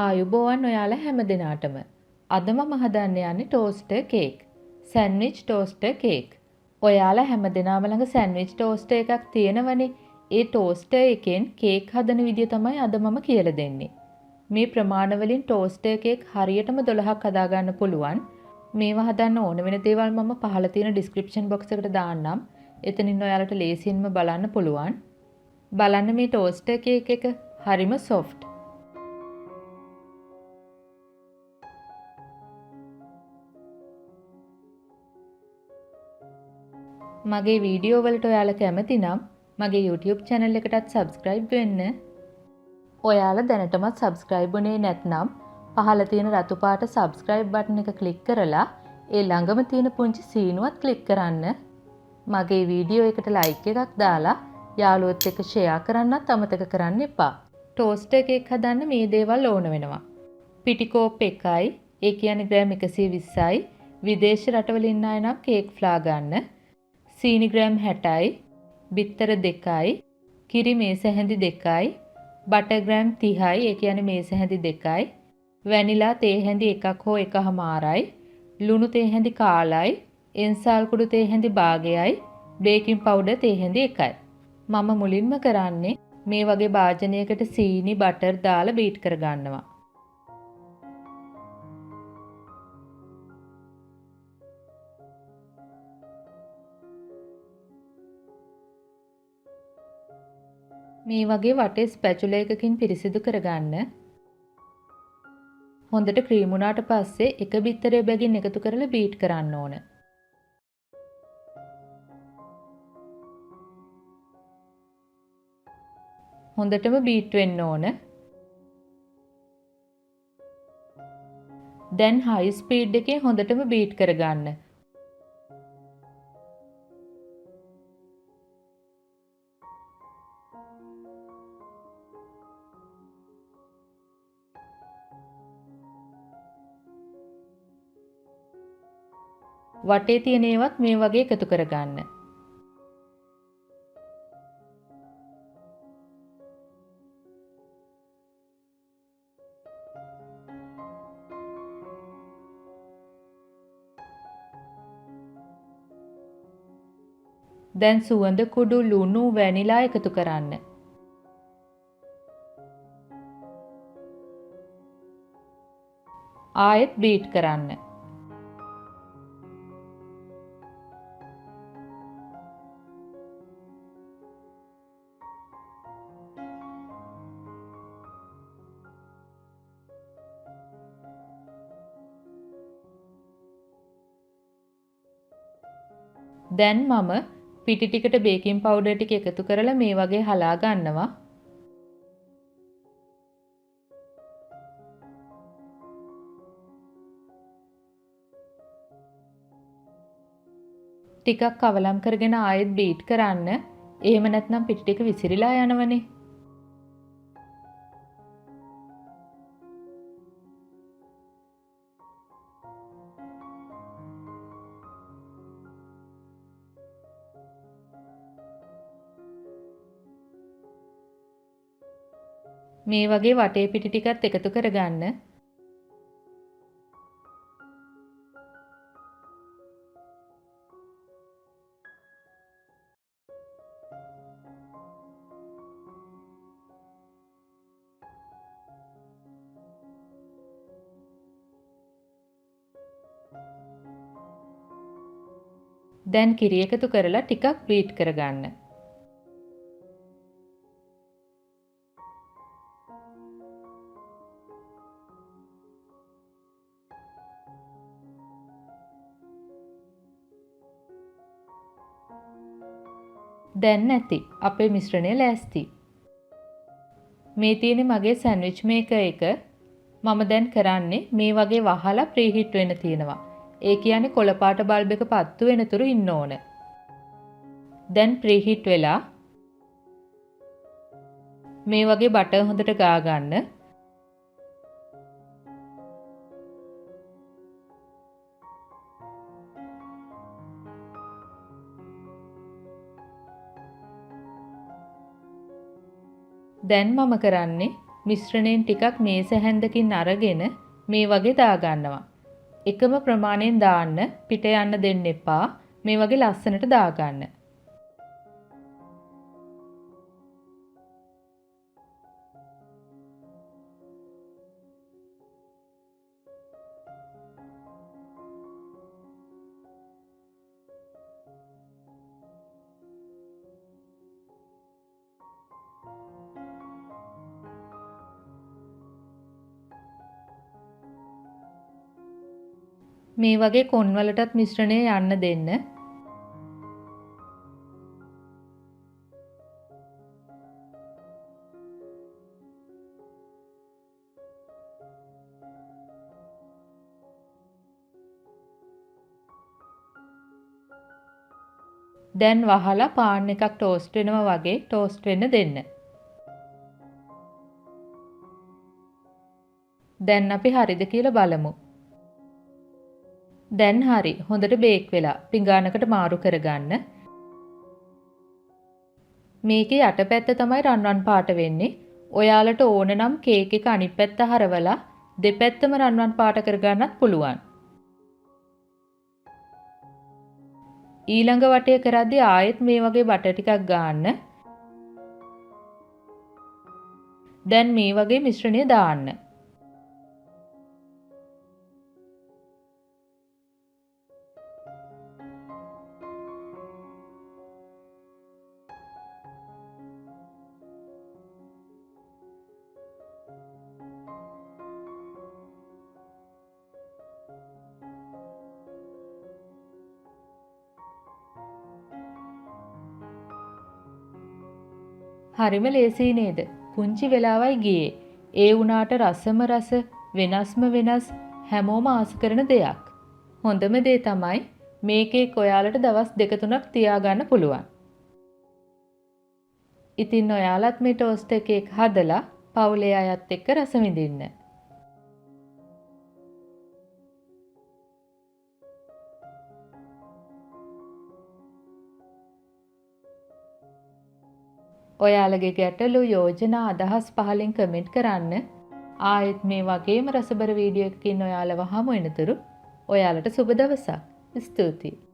ආයුබෝවන් ඔයාලා හැම දිනාටම. අද මම හදන්න යන්නේ toaster cake. Sandwich toaster cake. ඔයාලා හැම දිනාම ළඟ සෑන්ඩ්විච් ටෝස්ටර් එකක් තියෙනවනේ. ඒ ටෝස්ටර් එකෙන් කේක් හදන විදිය තමයි අද මම කියලා දෙන්නේ. මේ ප්‍රමාණ වලින් ටෝස්ටර් කේක් හරියටම 12ක් හදා ගන්න පුළුවන්. මේවා හදන්න ඕන වෙන දේවල් මම පහළ තියෙන ඩිස්ක්‍රිප්ෂන් බොක්ස් එකට දාන්නම්. එතනින් ඔයාලට ලේසියෙන්ම බලන්න පුළුවන්. බලන්න මේ ටෝස්ටර් කේක් එක හරිම සොෆ්ට්. මගේ වීඩියෝ වලට ඔයාලා කැමති නම් මගේ YouTube channel එකටත් subscribe වෙන්න. ඔයාලා දැනටමත් subscribe වුණේ නැත්නම් පහළ තියෙන රතු පාට subscribe button එක click කරලා ඒ ළඟම තියෙන පුංචි සීනුවත් click කරන්න. මගේ වීඩියෝ එකට like එකක් දාලා යාළුවොත් එක්ක share කරන්නත් අමතක කරන්න එපා. ටෝස්ටර් කේක් හදන්න මේ දේවල් ඕන වෙනවා. පිටිකෝප් එකයි, ඒ කියන්නේ ග්‍රෑම් 120යි, විදේශ රටවල ඉන්න අය නම් කේක් ෆ්ලා ගන්න. සීනි ග්‍රෑම් 60යි, බිත්තර 2යි, කිරි මේස හැඳි 2යි, බටර් ග්‍රෑම් 30යි, ඒ කියන්නේ මේස හැඳි 2යි, වැනිලා තේ හැඳි 1ක් හෝ 1/2යි, ලුණු තේ හැඳි කාලයි, එන්සාල් කුඩු තේ හැඳි භාගයයි, බේකින් පවුඩර් තේ හැඳි 1යි. මම මුලින්ම කරන්නේ මේ වගේ භාජනයකට සීනි බටර් දාලා බීට් කරගන්නවා. මේ වගේ වටේ ස්පැචුලා එකකින් පිරිසිදු කරගන්න. හොඳට ක්‍රීම් වුණාට පස්සේ එක බිත්තරේ බැගින් එකතු කරලා බීට් කරන්න ඕන. හොඳටම බීට් වෙන්න ඕන. දැන් හයි ස්පීඩ් එකේ හොඳටම බීට් කරගන්න. වටේ තියෙන ඒවත් මේ වගේ එකතු කරගන්න. දැන් සුවඳ කුඩු ලුණු වැනිලා එකතු කරන්න. ආයෙත් බීට් කරන්න. දැන් මම පිටි ටිකට බේකින් පවුඩර් ටික එකතු කරලා මේ වගේ හලා ගන්නවා. ටිකක් කවලම් කරගෙන ආයෙත් බීට් කරන්න. එහෙම නැත්නම් පිටි ටික විසිරීලා යනවනේ. මේ වගේ වටේ පිටි ටිකත් එකතු කරගන්න. දැන් කිරි එකතු කරලා ටිකක් බීට් කරගන්න. දැන් නැති අපේ මිශ්‍රණය ලෑස්ති. මේ තියෙන්නේ මගේ සෑන්ඩ්විච් මේකර් එක. මම දැන් කරන්නේ මේ වගේ වහලා ප්‍රීහීට් වෙන්න තියෙනවා. ඒ කියන්නේ කොළ පාට බල්බ් එක පත්තු වෙනතුරු ඉන්න ඕන. දැන් ප්‍රීහීට් වෙලා මේ වගේ බටර් හොඳට ගා ගන්න. දැන් මම කරන්නේ මිශ්‍රණයෙන් ටිකක් මේස හැන්දකින් අරගෙන මේ වගේ දාගන්නවා. එකම ප්‍රමාණයෙන් දාන්න, පිට යන්න දෙන්න එපා. මේ වගේ ලස්සනට දාගන්න. මේ වගේ කොන් වලටත් මිශ්‍රණය යන්න දෙන්න. දැන් වහලා පාන් එකක් ටෝස්ට් වෙනවා වගේ ටෝස්ට් වෙන්න දෙන්න. දැන් අපි හරිද කියලා බලමු. දැන් හරි. හොඳට බේක් වෙලා පිඟානකට මාරු කරගන්න. මේකේ යටපැත්ත තමයි රන්වන් පාට වෙන්නේ. ඔයාලට ඕන නම් කේක් එක අනිත් පැත්ත හරවලා දෙපැත්තම රන්වන් පාට කරගන්නත් පුළුවන්. ඊළඟ වටය කරද්දී ආයෙත් මේ වගේ බටර් ටිකක් ගන්න. දැන් මේ වගේ මිශ්‍රණය දාන්න. හරිම ලේසි නේද? පුංචි වෙලාවයි ගියේ. ඒ වුණාට රසම රස, වෙනස්ම වෙනස්, හැමෝම ආස කරන දෙයක්. හොඳම දේ තමයි මේකේ ඔයාලට දවස් 2-3ක් තියාගන්න පුළුවන්. ඉතින් ඔයාලත් මේ ටෝස්ටර් කේක් හදලා පවුලේ අයත් එක්ක රස විඳින්න. ඔයාලගේ ගැටලු යෝජනා අදහස් පහලින් කමෙන්ට් කරන්න. ආයෙත් මේ වගේම රසබර වීඩියෝ එකකින් ඔයාලව හමු වෙනතුරු ඔයාලට සුබ දවසක්. ස්තුතියි.